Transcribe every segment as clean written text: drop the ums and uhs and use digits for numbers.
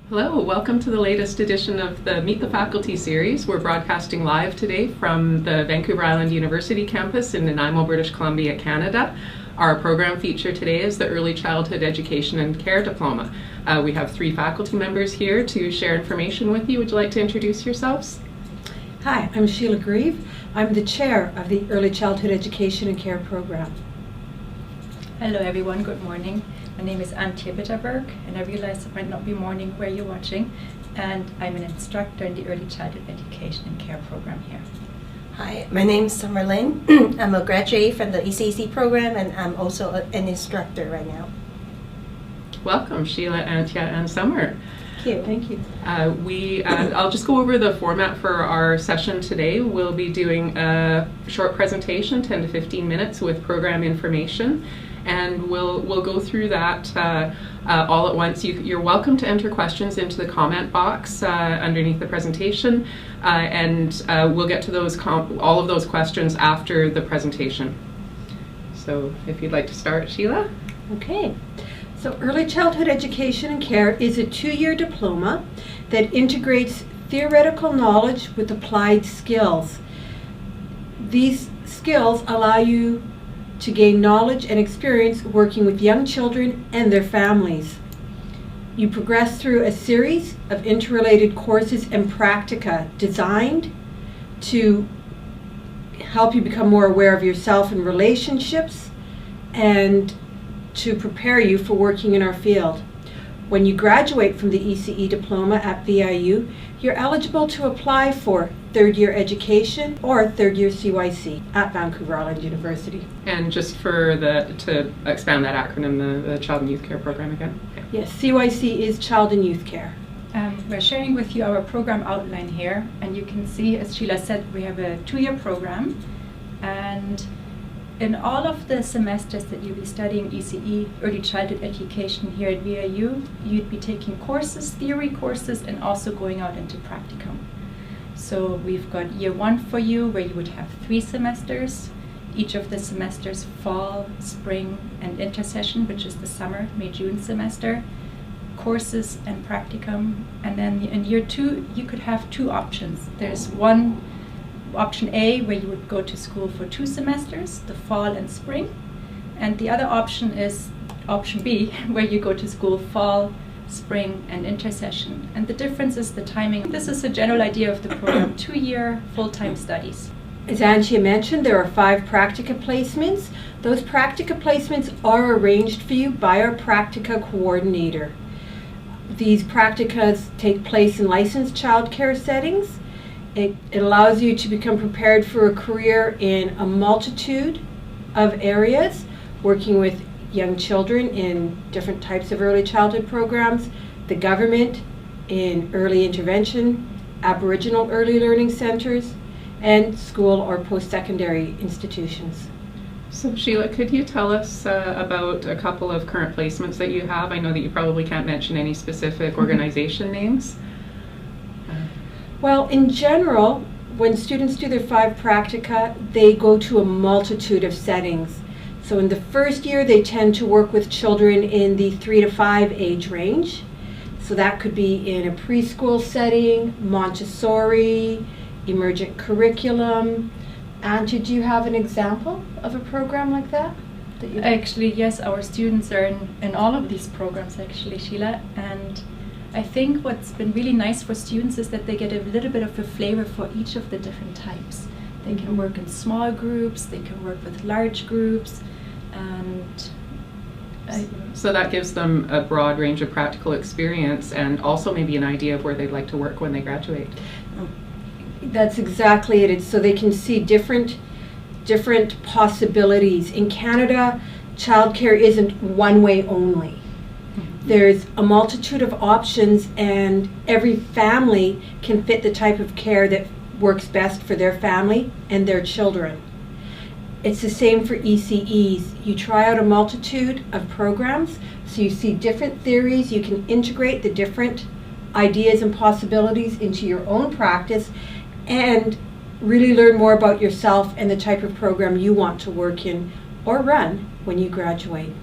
Hello, welcome to the latest edition of the Meet the Faculty series. We're broadcasting live today from the Vancouver Island University campus in Nanaimo, British Columbia, Canada. Our program feature today is the Early Childhood Education and Care Diploma. We have 3 faculty members here to share information with you. Would you like to introduce yourselves? Hi, I'm Sheila Grieve. I'm the Chair of the Early Childhood Education and Care Program. Hello everyone, good morning. My name is Antje and I realize it might not be morning where you're watching, and I'm an instructor in the Early Childhood Education and Care Program here. Hi, my name is Summer Lynn. I'm a graduate from the ECEC program and I'm also an instructor right now. Welcome, Sheila, Antje, and Summer. Thank you. I'll just go over the format for our session today. We'll be doing a short presentation, 10 to 15 minutes, with program information, and we'll go through that all at once. You're welcome to enter questions into the comment box underneath the presentation, and we'll get to all of those questions after the presentation. So if you'd like to start, Sheila. Okay. So Early Childhood Education and Care is a 2-year diploma that integrates theoretical knowledge with applied skills. These skills allow you to gain knowledge and experience working with young children and their families. You progress through a series of interrelated courses and practica designed to help you become more aware of yourself and relationships, and to prepare you for working in our field. When you graduate from the ECE diploma at VIU, you're eligible to apply for 3rd year education or 3rd year CYC at Vancouver Island University. And just to expand that acronym, the Child and Youth Care Program again. Okay. Yes, CYC is Child and Youth Care. We're sharing with you our program outline here, and you can see, as Sheila said, we have a 2-year program, and in all of the semesters that you'll be studying ECE, Early Childhood Education here at VIU, you'd be taking courses, theory courses, and also going out into practicum. So we've got year 1 for you, where you would have 3 semesters. Each of the semesters, fall, spring, and intersession, which is the summer, May-June semester, courses and practicum. And then in year 2, you could have 2 options. There's one option A, where you would go to school for 2 semesters, the fall and spring, and the other option is option B, where you go to school fall, spring, and intersession. And the difference is the timing. This is a general idea of the program, 2-year full-time studies. As Antje mentioned, there are 5 practica placements. Those practica placements are arranged for you by our practica coordinator. These practicas take place in licensed childcare settings. It allows you to become prepared for a career in a multitude of areas, working with young children in different types of early childhood programs, the government in early intervention, Aboriginal early learning centers, and school or post-secondary institutions. So Sheila, could you tell us about a couple of current placements that you have? I know that you probably can't mention any specific organization names. Well, in general, when students do their 5 practica, they go to a multitude of settings. So in the first year, they tend to work with children in the 3 to 5 age range. So that could be in a preschool setting, Montessori, emergent curriculum. Antje, do you have an example of a program like that? Actually, yes, our students are in all of these programs, actually, Sheila, and I think what's been really nice for students is that they get a little bit of a flavor for each of the different types. They can work in small groups, they can work with large groups, and so that gives them a broad range of practical experience and also maybe an idea of where they'd like to work when they graduate. That's exactly it. So they can see different possibilities. In Canada, childcare isn't one way only. There's a multitude of options, and every family can fit the type of care that works best for their family and their children. It's the same for ECEs. You try out a multitude of programs, so you see different theories. You can integrate the different ideas and possibilities into your own practice and really learn more about yourself and the type of program you want to work in or run when you graduate.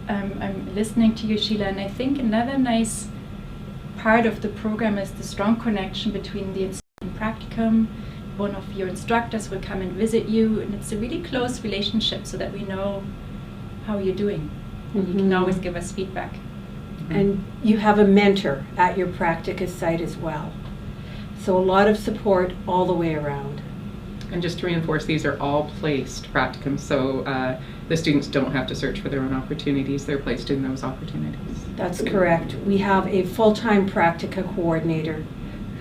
I'm listening to you, Sheila, and I think another nice part of the program is the strong connection between the institute and practicum. One of your instructors will come and visit you, and it's a really close relationship so that we know how you're doing. And you can always give us feedback. And you have a mentor at your practicum site as well. So a lot of support all the way around. And just to reinforce, these are all placed practicums, so the students don't have to search for their own opportunities. They're placed in those opportunities. That's correct. We have a full-time practica coordinator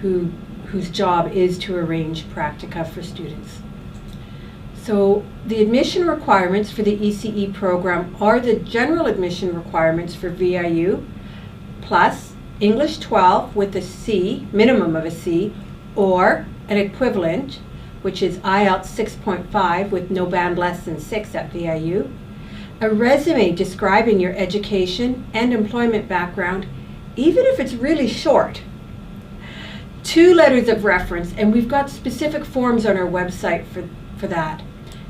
whose job is to arrange practica for students. So the admission requirements for the ECE program are the general admission requirements for VIU, plus English 12 with a C, minimum of a C, or an equivalent, which is IELTS 6.5 with no band less than 6 at VIU, a resume describing your education and employment background, even if it's really short, 2 letters of reference, and we've got specific forms on our website for that.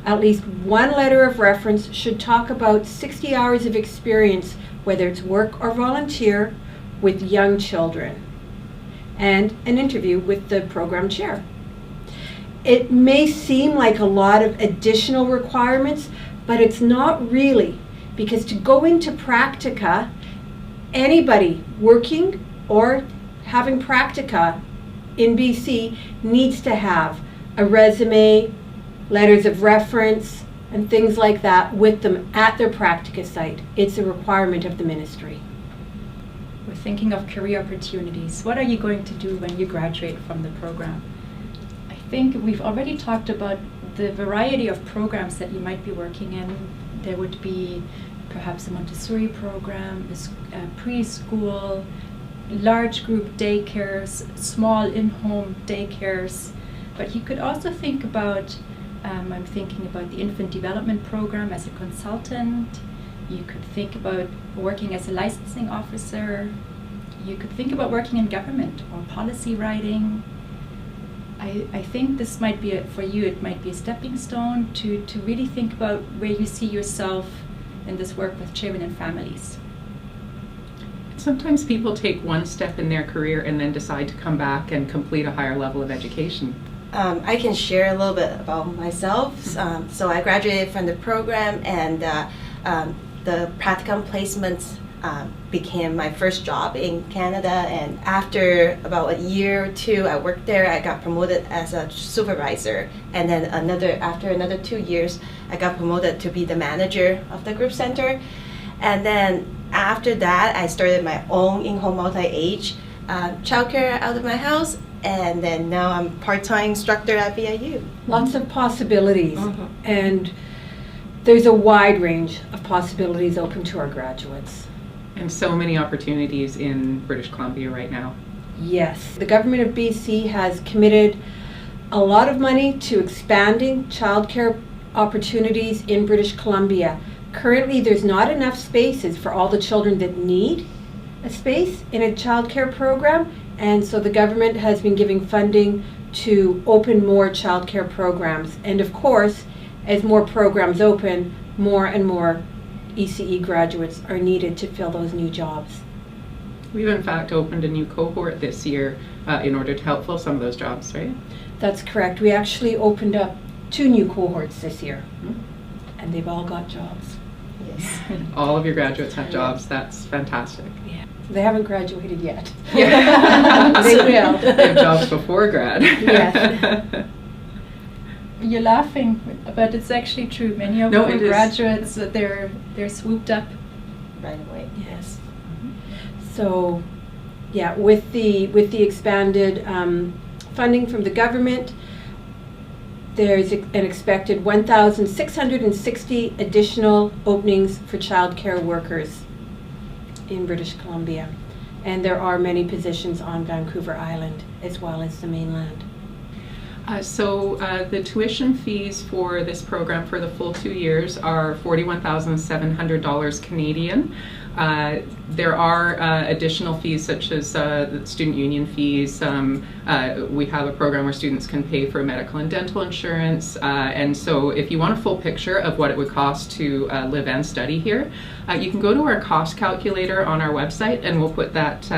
At least 1 letter of reference should talk about 60 hours of experience, whether it's work or volunteer, with young children, and an interview with the program chair. It may seem like a lot of additional requirements, but it's not really, because to go into practica, anybody working or having practica in BC needs to have a resume, letters of reference, and things like that with them at their practica site. It's a requirement of the ministry. We're thinking of career opportunities. What are you going to do when you graduate from the program? I think we've already talked about the variety of programs that you might be working in. There would be perhaps a Montessori program, a preschool, large group daycares, small in-home daycares. But you could also think about, I'm thinking about the infant development program as a consultant. You could think about working as a licensing officer. You could think about working in government or policy writing. I think this might be, for you, it might be a stepping stone to really think about where you see yourself in this work with children and families. Sometimes people take one step in their career and then decide to come back and complete a higher level of education. I can share a little bit about myself. So I graduated from the program, and the practicum placements became my first job in Canada. And after about a year or 2 I worked there, I got promoted as a supervisor. And then after another 2 years, I got promoted to be the manager of the group center. And then after that, I started my own in-home multi-age childcare out of my house. And then now I'm part-time instructor at VIU. Lots of possibilities, and there's a wide range of possibilities open to our graduates. And so many opportunities in British Columbia right now. Yes, the government of BC has committed a lot of money to expanding childcare opportunities in British Columbia. Currently, there's not enough spaces for all the children that need a space in a childcare program, and so the government has been giving funding to open more childcare programs. And of course, as more programs open, more and more ECE graduates are needed to fill those new jobs. We've in fact opened a new cohort this year in order to help fill some of those jobs, right? That's correct. We actually opened up 2 new cohorts this year, and they've all got jobs. Yes. All of your graduates have jobs. That's fantastic. Yeah. They haven't graduated yet. Yeah. They will. They have jobs before grad. Yes. You're laughing, but it's actually true. Many of our graduates, they're swooped up right away. Yes. So, yeah, with the expanded funding from the government, there's an expected 1,660 additional openings for childcare workers in British Columbia, and there are many positions on Vancouver Island as well as the mainland. So the tuition fees for this program for the full 2 years are $41,700 Canadian. There are additional fees such as the student union fees. We have a program where students can pay for medical and dental insurance. And so if you want a full picture of what it would cost to live and study here, you can go to our cost calculator on our website, and we'll put that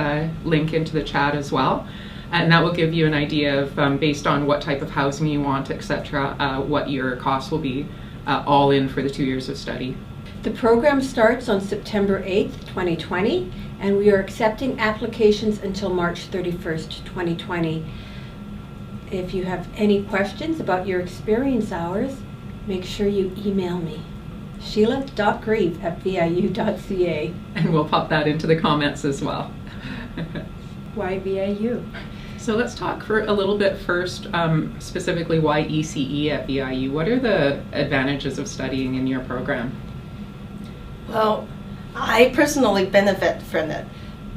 link into the chat as well. And that will give you an idea of, based on what type of housing you want, etc., what your costs will be all in for the 2 years of study. The program starts on September 8th, 2020, and we are accepting applications until March 31st, 2020. If you have any questions about your experience hours, make sure you email me, sheila.grieve@viu.ca. And we'll pop that into the comments as well. Why VIU? So let's talk for a little bit first, specifically why ECE at VIU. What are the advantages of studying in your program? Well, I personally benefit from it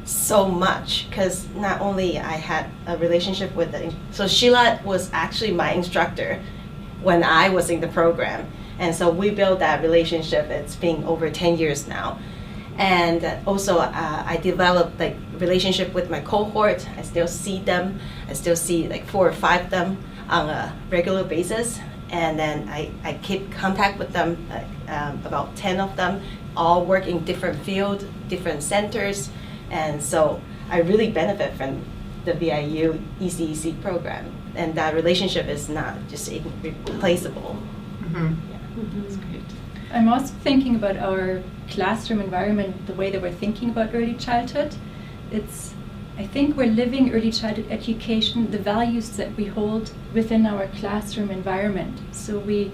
so much because not only I had a relationship with so Sheila was actually my instructor when I was in the program, and so we built that relationship. It's been over 10 years now. And also I developed like relationship with my cohort. I still see them. I still see like 4 or 5 of them on a regular basis. And then I keep contact with them, about 10 of them, all work in different fields, different centers. And so I really benefit from the VIU ECEC program. And that relationship is not just irreplaceable. Mm-hmm. Yeah. Mm-hmm. That's great. I'm also thinking about our classroom environment, the way that we're thinking about early childhood. I think we're living early childhood education, the values that we hold within our classroom environment. So we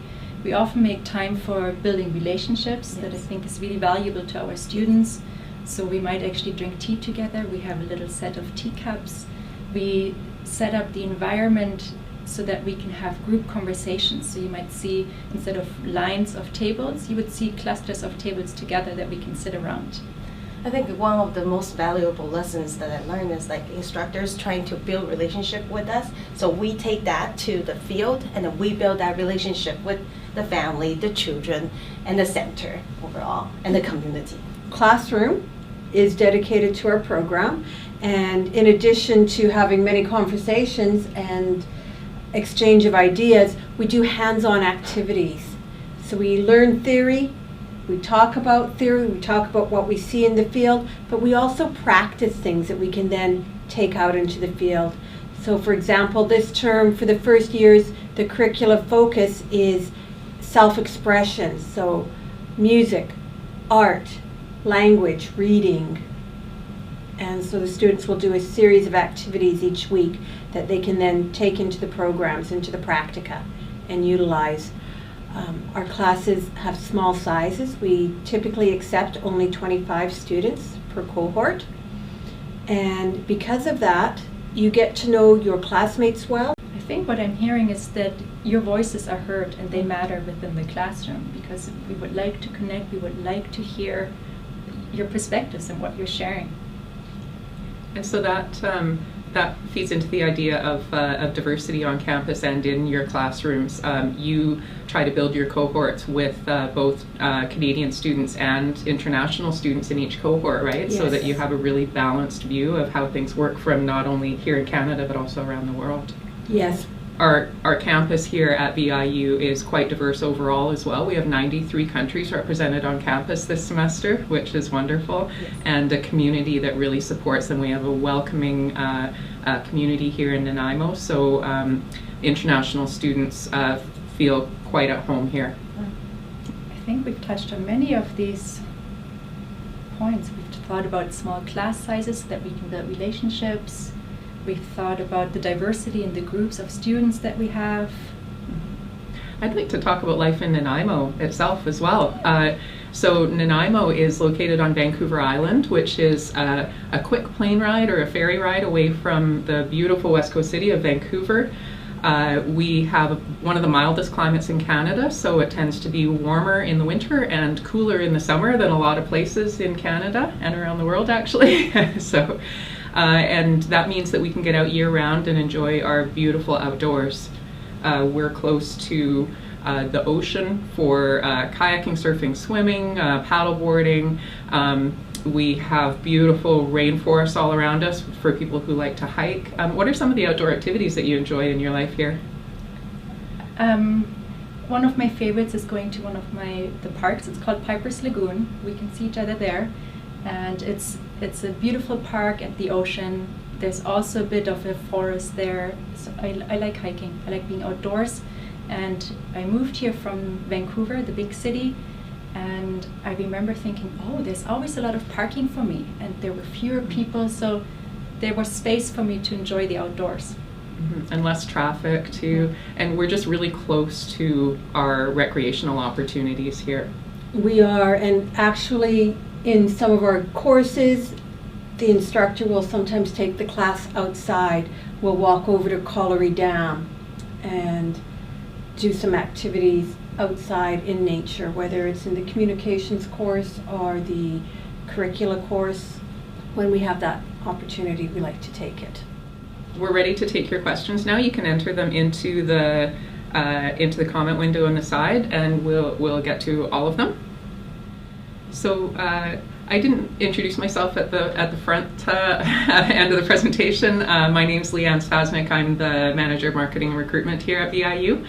often make time for building relationships that I think is really valuable to our students. So we might actually drink tea together. We have a little set of teacups. We set up the environment so that we can have group conversations. So you might see, instead of lines of tables, you would see clusters of tables together that we can sit around. I think one of the most valuable lessons that I learned is like instructors trying to build relationship with us. So we take that to the field and then we build that relationship with the family, the children, and the center overall, and the community. Classroom is dedicated to our program, and in addition to having many conversations and exchange of ideas, we do hands-on activities. So we learn theory, we talk about theory, we talk about what we see in the field, but we also practice things that we can then take out into the field. So for example, this term for the first years, the curricula focus is self-expression. So music, art, language, reading. And so the students will do a series of activities each week that they can then take into the programs, into the practica, and utilize. Our classes have small sizes. We typically accept only 25 students per cohort. And because of that, you get to know your classmates well. I think what I'm hearing is that your voices are heard and they matter within the classroom, because we would like to connect, we would like to hear your perspectives and what you're sharing. And so that feeds into the idea of diversity on campus and in your classrooms. You try to build your cohorts with both Canadian students and international students in each cohort, right? Yes. So that you have a really balanced view of how things work from not only here in Canada but also around the world. Yes. Our campus here at VIU is quite diverse overall as well. We have 93 countries represented on campus this semester, which is wonderful, Yes. and a community that really supports them. We have a welcoming community here in Nanaimo, so international students feel quite at home here. I think we've touched on many of these points. We've thought about small class sizes so that we can build relationships. We've thought about the diversity in the groups of students that we have. I'd like to talk about life in Nanaimo itself as well. So Nanaimo is located on Vancouver Island, which is a quick plane ride or a ferry ride away from the beautiful west coast city of Vancouver. We have one of the mildest climates in Canada, so it tends to be warmer in the winter and cooler in the summer than a lot of places in Canada and around the world, actually. And that means that we can get out year-round and enjoy our beautiful outdoors. We're close to the ocean for kayaking, surfing, swimming, paddleboarding, We have beautiful rainforests all around us for people who like to hike. What are some of the outdoor activities that you enjoy in your life here? One of my favorites is going to one of the parks. It's called Piper's Lagoon. We can see each other there, and it's a beautiful park at the ocean. There's also a bit of a forest there. So I like hiking. I like being outdoors, and I moved here from Vancouver, the big city, and I remember thinking, oh, there's always a lot of parking for me, and there were fewer people, so there was space for me to enjoy the outdoors. And less traffic too, and we're just really close to our recreational opportunities here. We are, and actually in some of our courses, the instructor will sometimes take the class outside. We'll walk over to Colliery Dam and do some activities outside in nature, whether it's in the communications course or the curricula course. When we have that opportunity, we like to take it. We're ready to take your questions now. You can enter them into the comment window on the side, and we'll get to all of them. So I didn't introduce myself at the front end of the presentation. My name's Leanne Stasnik. I'm the Manager of Marketing and Recruitment here at VIU.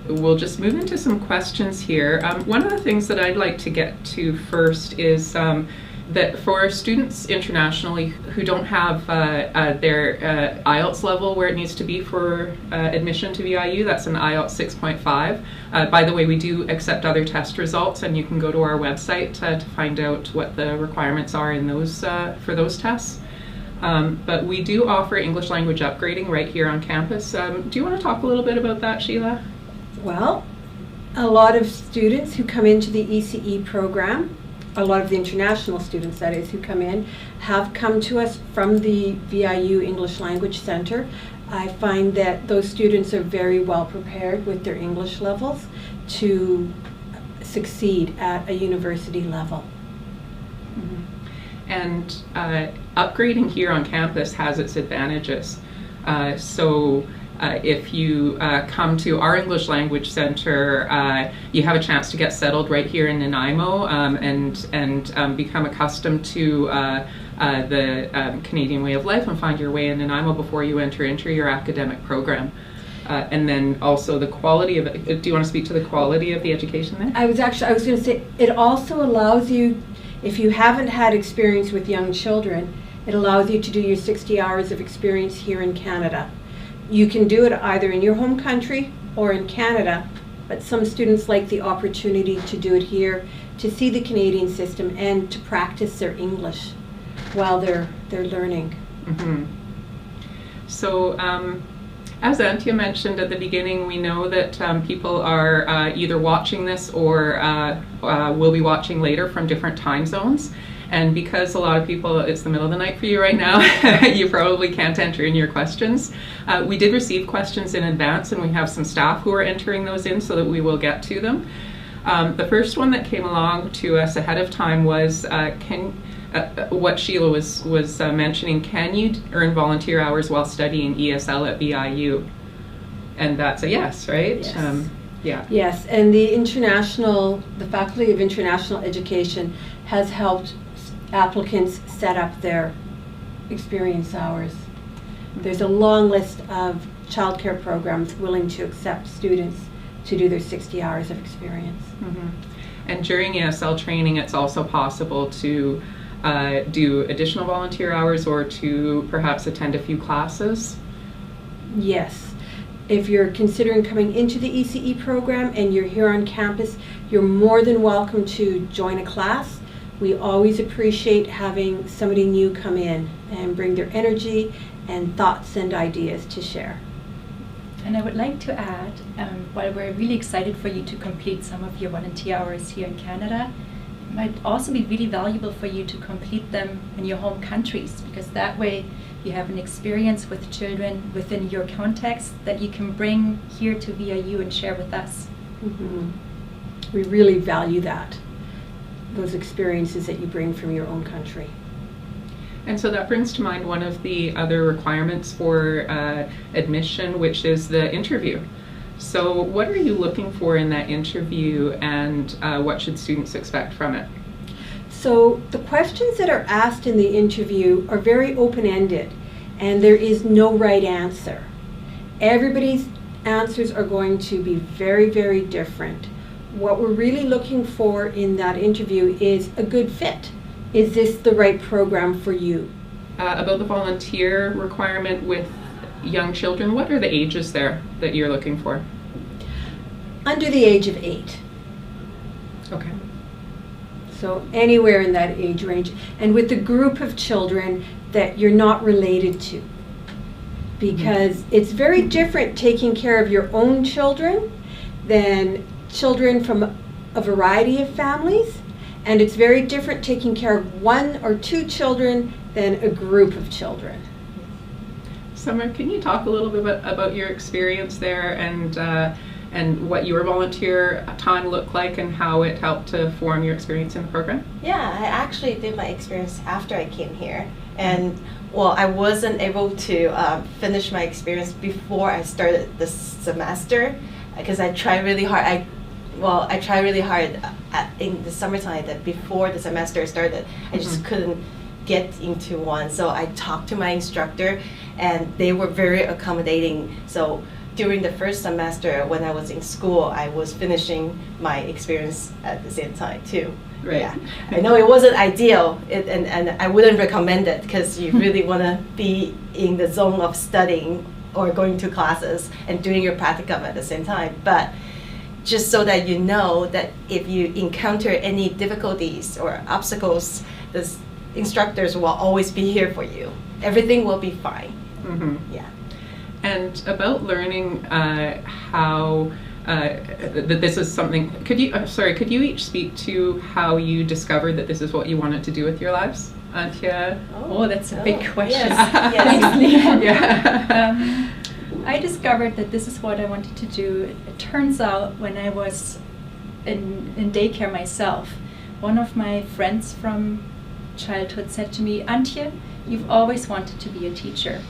We'll just move into some questions here. One of the things that I'd like to get to first is that for students internationally who don't have their IELTS level where it needs to be for admission to VIU, that's an IELTS 6.5. By the way, we do accept other test results, and you can go to our website to find out what the requirements are in those for those tests. But we do offer English language upgrading right here on campus. Do you want to talk a little bit about that, Sheila? Well, a lot of students who come into the ECE program, a lot of the international students, that is, who come in, have come to us from the VIU English Language Center. I find that those students are very well prepared with their English levels to succeed at a university level. Mm-hmm. And upgrading here on campus has its advantages. If you come to our English Language Center, you have a chance to get settled right here in Nanaimo and become accustomed to the Canadian way of life and find your way in Nanaimo before you enter into your academic program. And then also the quality of it. Do you want to speak to the quality of the education there? I was going to say, it also allows you, if you haven't had experience with young children, it allows you to do your 60 hours of experience here in Canada. You can do it either in your home country or in Canada, but some students like the opportunity to do it here, to see the Canadian system and to practice their English while they're learning. Mm-hmm. So as Antia mentioned at the beginning, we know that people are either watching this or will be watching later from different time zones. And because a lot of people, it's the middle of the night for you right now, you probably can't enter in your questions. We did receive questions in advance, and we have some staff who are entering those in so that we will get to them. The first one that came along to us ahead of time was what Sheila was mentioning. Can you earn volunteer hours while studying ESL at VIU? And that's a yes, right? Yes. Yeah. Yes, and the Faculty of International Education has helped applicants set up their experience hours. There's a long list of childcare programs willing to accept students to do their 60 hours of experience. Mm-hmm. And during ESL training, it's also possible to do additional volunteer hours or to perhaps attend a few classes? Yes. If you're considering coming into the ECE program and you're here on campus, you're more than welcome to join a class. We always appreciate having somebody new come in and bring their energy and thoughts and ideas to share. And I would like to add, while we're really excited for you to complete some of your volunteer hours here in Canada, it might also be really valuable for you to complete them in your home countries, because that way you have an experience with children within your context that you can bring here to VIU and share with us. Mm-hmm. We really value that, those experiences that you bring from your own country. And so that brings to mind one of the other requirements for admission, which is the interview. So what are you looking for in that interview, and what should students expect from it? So the questions that are asked in the interview are very open-ended, and there is no right answer. Everybody's answers are going to be very, very different. What we're really looking for in that interview is a good fit. Is this the right program for you? About the volunteer requirement with young children, what are the ages there that you're looking for? Under the age of 8. Okay. So anywhere in that age range, and with a group of children that you're not related to. Because it's very different taking care of your own children than children from a variety of families, and it's very different taking care of 1 or 2 children than a group of children. Summer, can you talk a little bit about your experience there and what your volunteer time looked like and how it helped to form your experience in the program? Yeah, I actually did my experience after I came here. And well, I wasn't able to finish my experience before I started the semester because I tried really hard. I tried really hard in the summertime that before the semester started. I just couldn't get into one. So I talked to my instructor and they were very accommodating. So during the first semester when I was in school, I was finishing my experience at the same time too. Right. Yeah. I know it wasn't ideal, and I wouldn't recommend it because you really want to be in the zone of studying or going to classes and doing your practicum at the same time. But just so that you know that if you encounter any difficulties or obstacles, the instructors will always be here for you. Everything will be fine. Yeah. And about learning how that this is something, could you each speak to how you discovered that this is what you wanted to do with your lives? Antje? Oh, that's a big question. Yes. Yeah. I discovered that this is what I wanted to do. It turns out when I was in daycare myself, one of my friends from childhood said to me, Antje, you've always wanted to be a teacher.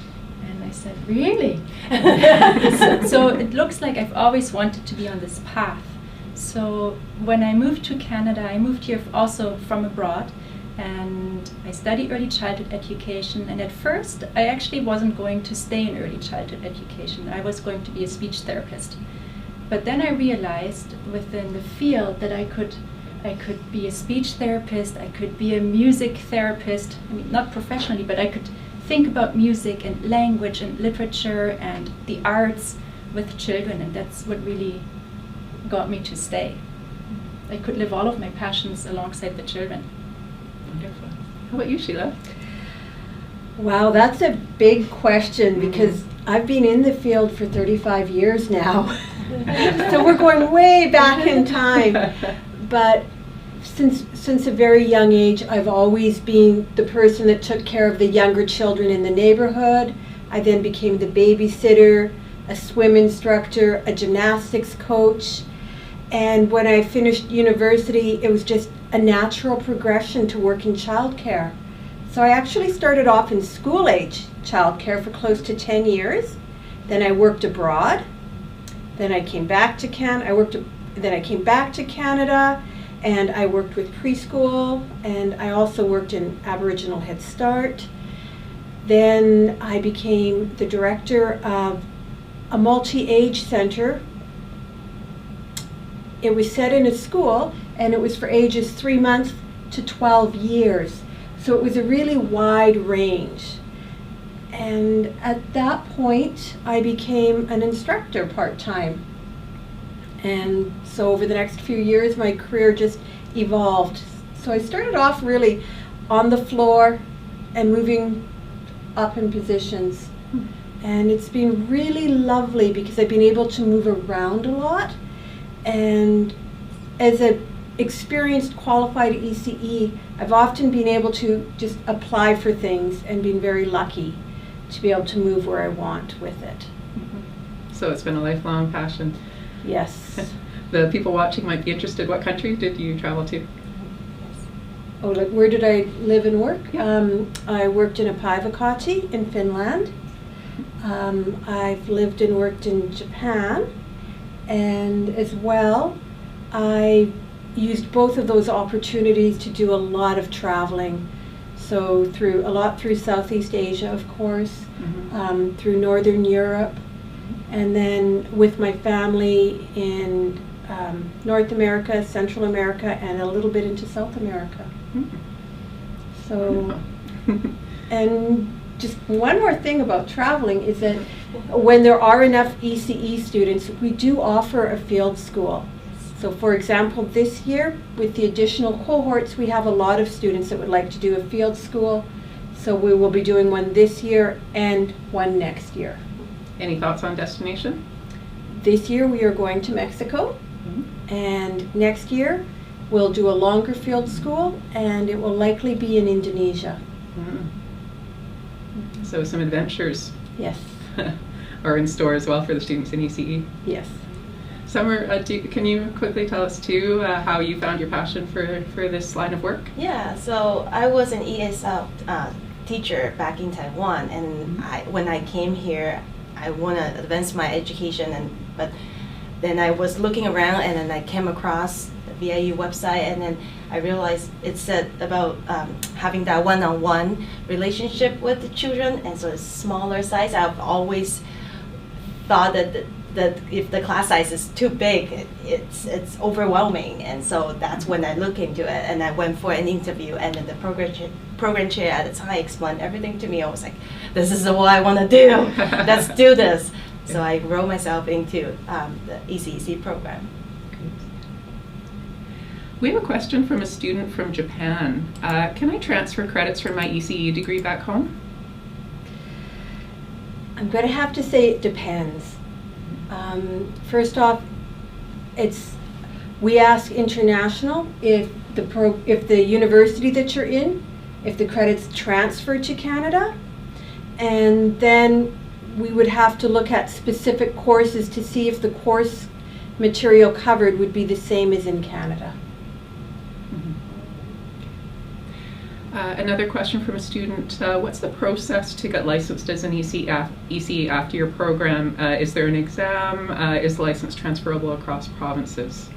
And I said, really? So it looks like I've always wanted to be on this path. So when I moved to Canada, I moved here also from abroad, and I studied early childhood education. And at first, I actually wasn't going to stay in early childhood education. I was going to be a speech therapist. But then I realized within the field that I could be a speech therapist, I could be a music therapist. I mean, not professionally, but I could think about music and language and literature and the arts with children, and that's what really got me to stay. I could live all of my passions alongside the children. Wonderful. How about you, Sheila? Wow, that's a big question because I've been in the field for 35 years now. So we're going way back in time. But since a very young age, I've always been the person that took care of the younger children in the neighborhood. I then became the babysitter, a swim instructor, a gymnastics coach. And when I finished university, it was just a natural progression to work in childcare. So I actually started off in school-age childcare for close to 10 years. Then I worked abroad. Then I came back to Then I came back to Canada, and I worked with preschool, and I also worked in Aboriginal Head Start. Then I became the director of a multi-age center. It was set in a school, and it was for ages 3 months to 12 years. So it was a really wide range. And at that point, I became an instructor part-time. And so over the next few years, my career just evolved. So I started off really on the floor and moving up in positions. And it's been really lovely because I've been able to move around a lot. And as an experienced qualified ECE, I've often been able to just apply for things and been very lucky to be able to move where I want with it. So it's been a lifelong passion. Yes. The people watching might be interested. What country did you travel to? Oh, like where did I live and work? Yeah. I worked in Paivakoti in Finland. I've lived and worked in Japan. And as well, I used both of those opportunities to do a lot of traveling. So through Southeast Asia, of course, through Northern Europe, and then with my family in North America, Central America, and a little bit into South America. So, and just one more thing about traveling is that when there are enough ECE students, we do offer a field school. So for example, this year, with the additional cohorts, we have a lot of students that would like to do a field school. So we will be doing one this year and one next year. Any thoughts on destination? This year we are going to Mexico, and next year we'll do a longer field school, and it will likely be in Indonesia. So some adventures Yes. are in store as well for the students in ECE. Yes. Summer, can you quickly tell us too how you found your passion for this line of work? Yeah, so I was an ESL teacher back in Taiwan, and when I came here, I want to advance my education, but then I was looking around, and then I came across the VIU website, and then I realized it said about having that one-on-one relationship with the children, and so it's smaller size. I've always thought that if the class size is too big, it's overwhelming, and so that's when I looked into it, and I went for an interview, and then the program chair at the time explained everything to me. I was like, this is what I want to do. Let's do this. So I wrote myself into the ECEC program. We have a question from a student from Japan. Can I transfer credits from my ECE degree back home? I'm going to have to say it depends. First off, we ask international if the university that you're in, if the credits transfer to Canada, and then we would have to look at specific courses to see if the course material covered would be the same as in Canada. Another question from a student, what's the process to get licensed as an ECE after your program? Is there an exam? Is the license transferable across provinces?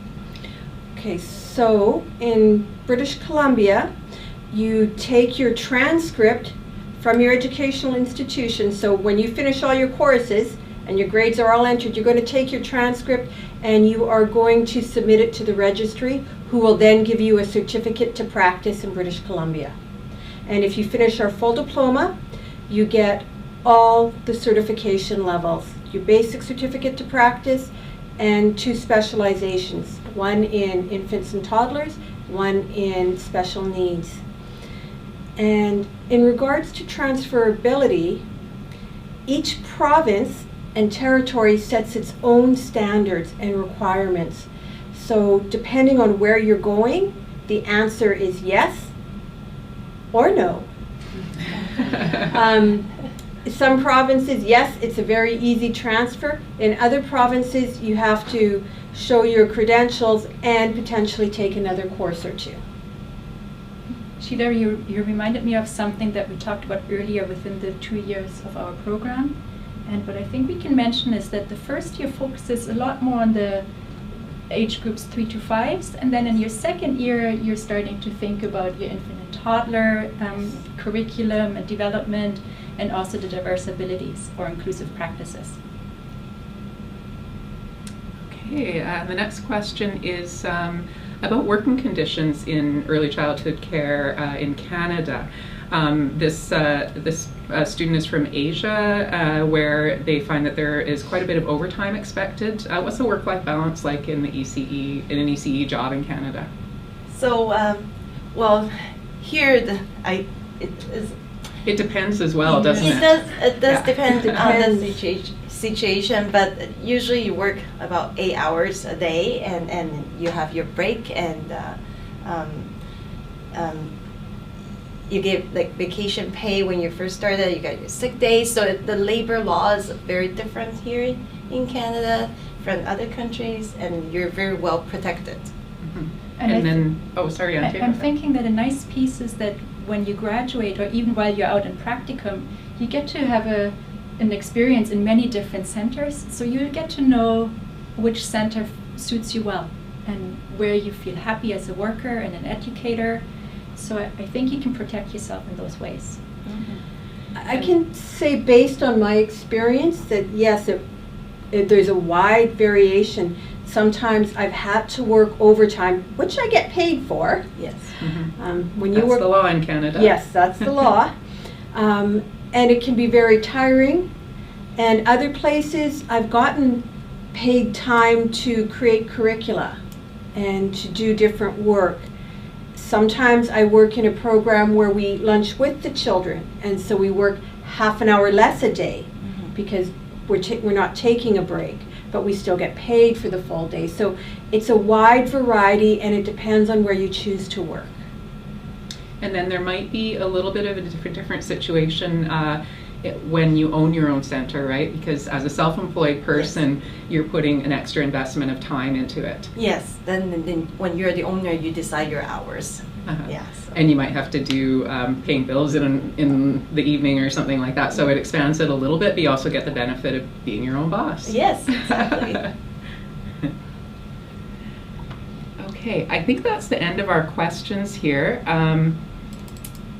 Okay, so in British Columbia, you take your transcript from your educational institution. So when you finish all your courses and your grades are all entered, you're going to take your transcript and you are going to submit it to the registry, who will then give you a certificate to practice in British Columbia. And if you finish our full diploma, you get all the certification levels. Your basic certificate to practice and 2 specializations, one in infants and toddlers, one in special needs. And in regards to transferability, each province and territory sets its own standards and requirements. So depending on where you're going, the answer is yes or no. Some provinces, yes, it's a very easy transfer. In other provinces, you have to show your credentials and potentially take another course or 2. Sheila, you reminded me of something that we talked about earlier within the 2 years of our program. And what I think we can mention is that the first year focuses a lot more on the age groups 3 to 5s, and then in your second year, you're starting to think about your infant and toddler curriculum and development, and also the diverse abilities or inclusive practices. Okay, the next question is about working conditions in early childhood care in Canada. This student is from Asia, where they find that there is quite a bit of overtime expected. What's the work-life balance like in an ECE job in Canada? So, well, here it depends as well, doesn't it? It does depend on the Depends. situation, but usually you work about 8 hours a day, and you have your break, and you get like vacation pay when you first started. You got your sick days, so the labor law is very different here in Canada from other countries, and you're very well protected. Mm-hmm. And then, oh, sorry, Auntie. I'm thinking that a nice piece is that when you graduate, or even while you're out in practicum, you get to have an experience in many different centers, so you get to know which center suits you well. and where you feel happy as a worker and an educator. So I think you can protect yourself in those ways. I can say based on my experience that yes, there's a wide variation. Sometimes I've had to work overtime, which I get paid for. Yes. When you That's work, the law in Canada. yes, that's the law. And it can be very tiring. And other places, I've gotten paid time to create curricula and to do different work. Sometimes I work in a program where we lunch with the children, and so we work half an hour less a day because we're not taking a break, but we still get paid for the full day. So it's a wide variety, and it depends on where you choose to work. And then there might be a little bit of a different situation when you own your own center, right? Because as a self-employed person, you're putting an extra investment of time into it. Yes. Then when you're the owner, you decide your hours. Yeah. So. And you might have to do paying bills in the evening or something like that. So it expands it a little bit, but you also get the benefit of being your own boss. Yes, exactly. Okay, I think that's the end of our questions here.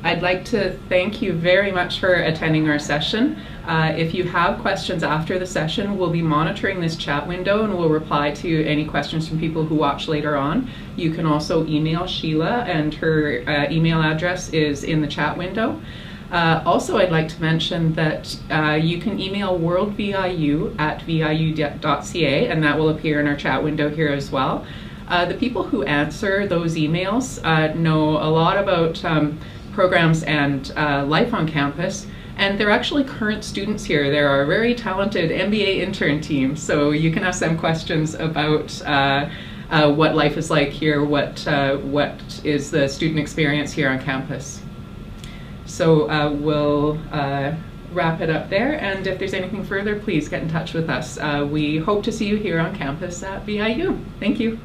I'd like to thank you very much for attending our session. If you have questions after the session, we'll be monitoring this chat window and we'll reply to any questions from people who watch later on. You can also email Sheila, and her email address is in the chat window. Also, I'd like to mention that you can email worldviu@viu.ca, and that will appear in our chat window here as well. The people who answer those emails know a lot about programs and life on campus, and they're actually current students here. They're our very talented MBA intern team, so you can ask them questions about what life is like here, what is the student experience here on campus. So we'll wrap it up there, and if there's anything further, please get in touch with us. We hope to see you here on campus at VIU. Thank you.